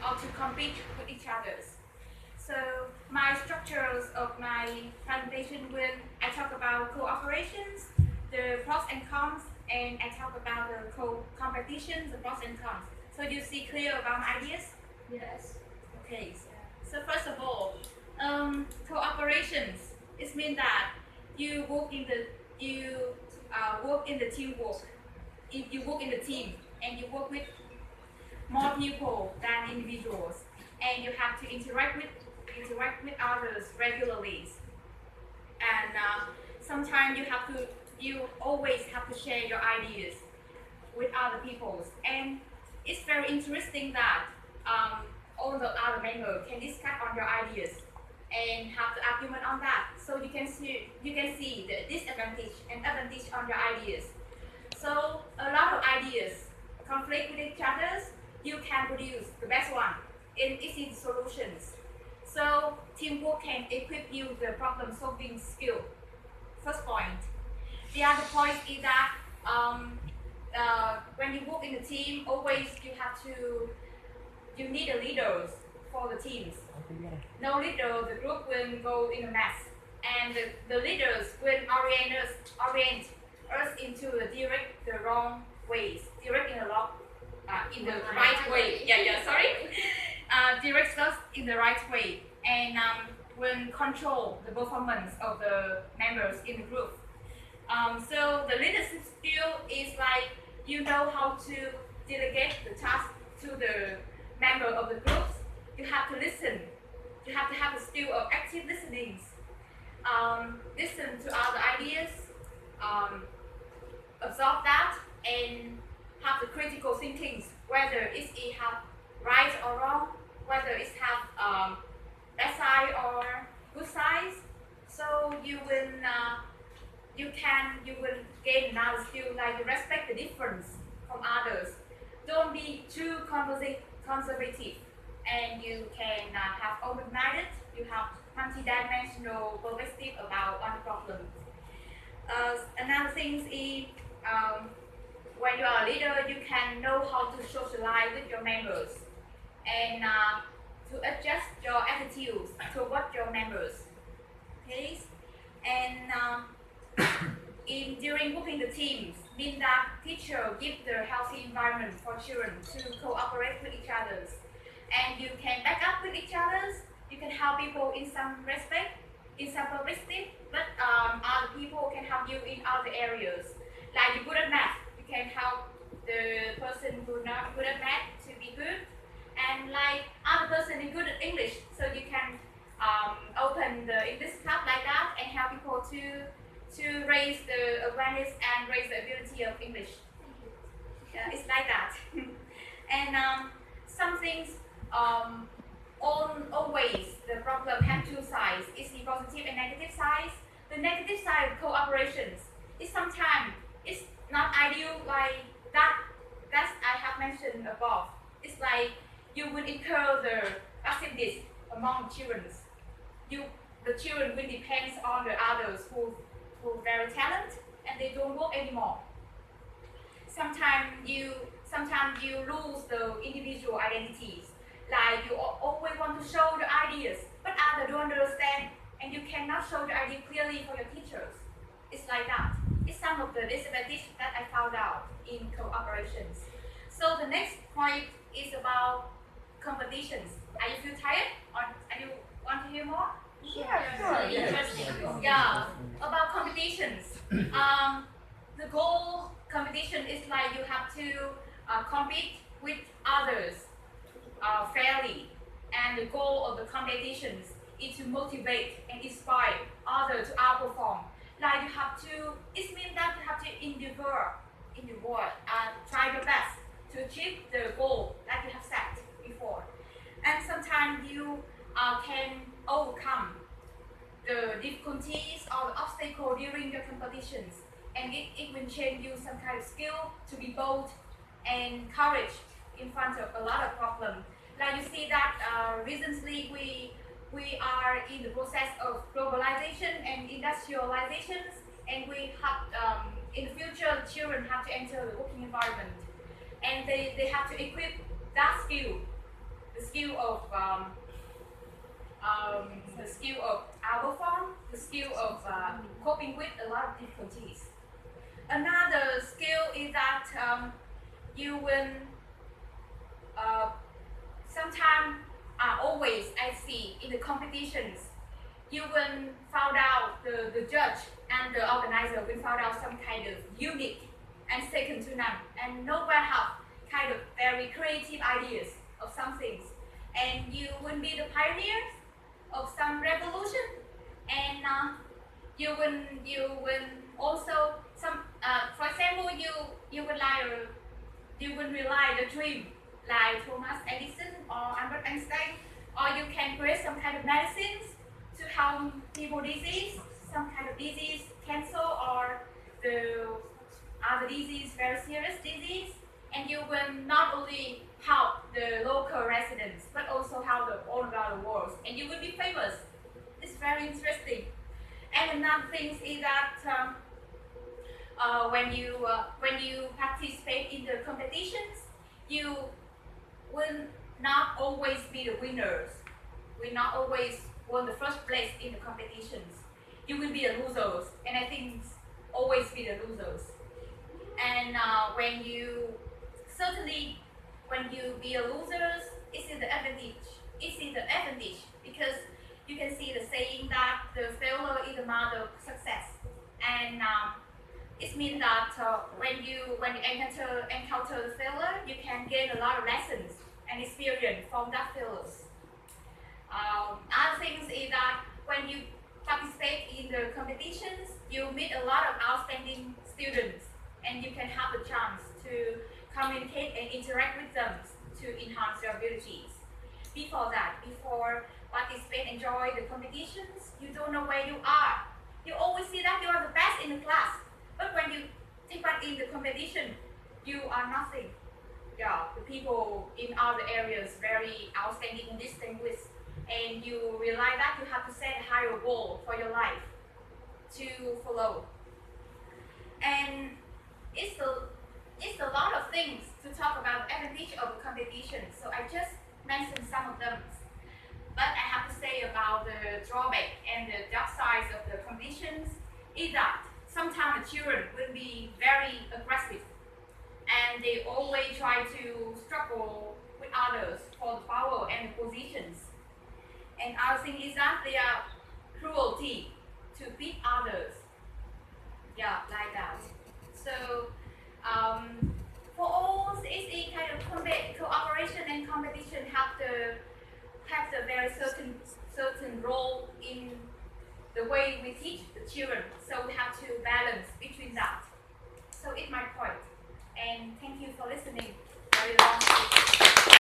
or to compete with each others. So my structures of my presentation will I talk about cooperations, the pros and cons, and I talk about the competitions, the pros and cons. So you see clear about my ideas? Yes. Okay. So first of all, cooperations. It means that you work in the teamwork. If you work in the team and you work with more people than individuals, and you have to interact with others regularly, and sometimes you always have to share your ideas with other people, and it's very interesting that all the other members can discuss on your ideas and have the argument on that. So you can see the disadvantage and advantage on your ideas. So a lot of ideas conflict with each other. You can produce the best one in easy solutions. So teamwork can equip you the problem solving skill. First point. The other point is that when you work in a team, always you need a leaders for the teams. No leader, the group will go in a mess, and the leaders will orient us into the wrong ways, direct in the right way. Direct us in the right way, and will control the performance of the members in the group. So the leadership skill is like you know how to delegate the task to the member of the groups. You have to listen. You have to have the skill of active listening. Listen to other ideas, absorb that, and have the critical thinking whether it have right or wrong, whether it have bad side or good sides. So you will gain another skill like you respect the difference from others. Don't be too conservative, and you can have open-minded. You have multi-dimensional perspective about one problem. Another thing is when you are a leader, you can know how to socialize with your members and to adjust your attitudes toward your members. Okay, and during working the teams, mean that teacher give the healthy environment for children to cooperate with each other, and you can back up with each other. You can help people in some respect, in some perspective, but other people can help you in other areas. Like you're good at math, you can help the person who's not good at math to be good, and like other person is good at English, so you can open the English club like that and help people to raise the awareness and raise the ability of English. It's like that. And some things always the problem have two sides. It's the positive and negative sides. The negative side of cooperations is sometimes it's not ideal like that I have mentioned above. It's like you will incur the passiveness among children. The children will depend on the others who very talented and they don't work anymore. Sometimes you lose the individual identities. Like you always want to show the ideas, but others don't understand, and you cannot show the idea clearly for your teachers. It's like that. It's some of the disadvantages that I found out in cooperations. So the next point is about competitions. Are you feel tired, or are you want to hear more? Interesting. Yeah, about competitions. The goal competition is like you have to compete with others fairly, and the goal of the competitions is to motivate and inspire others to outperform. Like you have to, it means that you have to endeavor and try your best to achieve the goal that you have set before. And sometimes you can overcome the difficulties or the obstacle during your competitions, and it will change you some kind of skill to be bold and courage in front of a lot of problems. Like you see that recently we are in the process of globalization and industrializations, and we have in the future children have to enter the working environment, and they have to equip that skill, the skill of our form, the skill of coping with a lot of difficulties. Another skill is that you will sometimes, always I see in the competitions, you will find out the judge and the organizer will find out some kind of unique and second to none, and no one have kind of very creative ideas of some things, and you will be the pioneers of some revolution, and you will also some for example you will rely the dream like Thomas Edison or Albert Einstein, or you can create some kind of medicines to help people disease, some kind of disease, cancer or the other disease, very serious disease, and you will not only help the local residents but also help all around the world, and you will be famous. It's very interesting. And another thing is that when you participate in the competitions, you will not always be the winners. Will not always won the first place in the competitions. You will be the losers, and I think always be the losers. And when you be a losers, it's in the advantage. It's in the advantage because you can see the saying that the failure is the mother of success, and it means that when you encounter the failure, you can gain a lot of lessons and experience from that failures. Other things is that when you participate in the competitions, you meet a lot of outstanding students, and you can have the chance to communicate and interact with them to enhance your abilities. Before participate, enjoy the competitions, you don't know where you are. You always see that you are the best in the class, but when you take part in the competition, you are nothing. Yeah, the people in other areas very outstanding and distinguished, and you realize that you have to set a higher goal for your life to follow. And it's a lot of things to talk about the advantage of a competition. So I just mentioned some of them. But I have to say about the drawback and the dark sides of the competitions is that sometimes the children will be very aggressive, and they always try to struggle with others for the power and the positions. And other thing is that they are cruelty to beat others. Yeah, like that. So for all this kind of cooperation and competition have the very certain role in the way we teach the children. So we have to balance between that. So it's my point. And thank you for listening very long.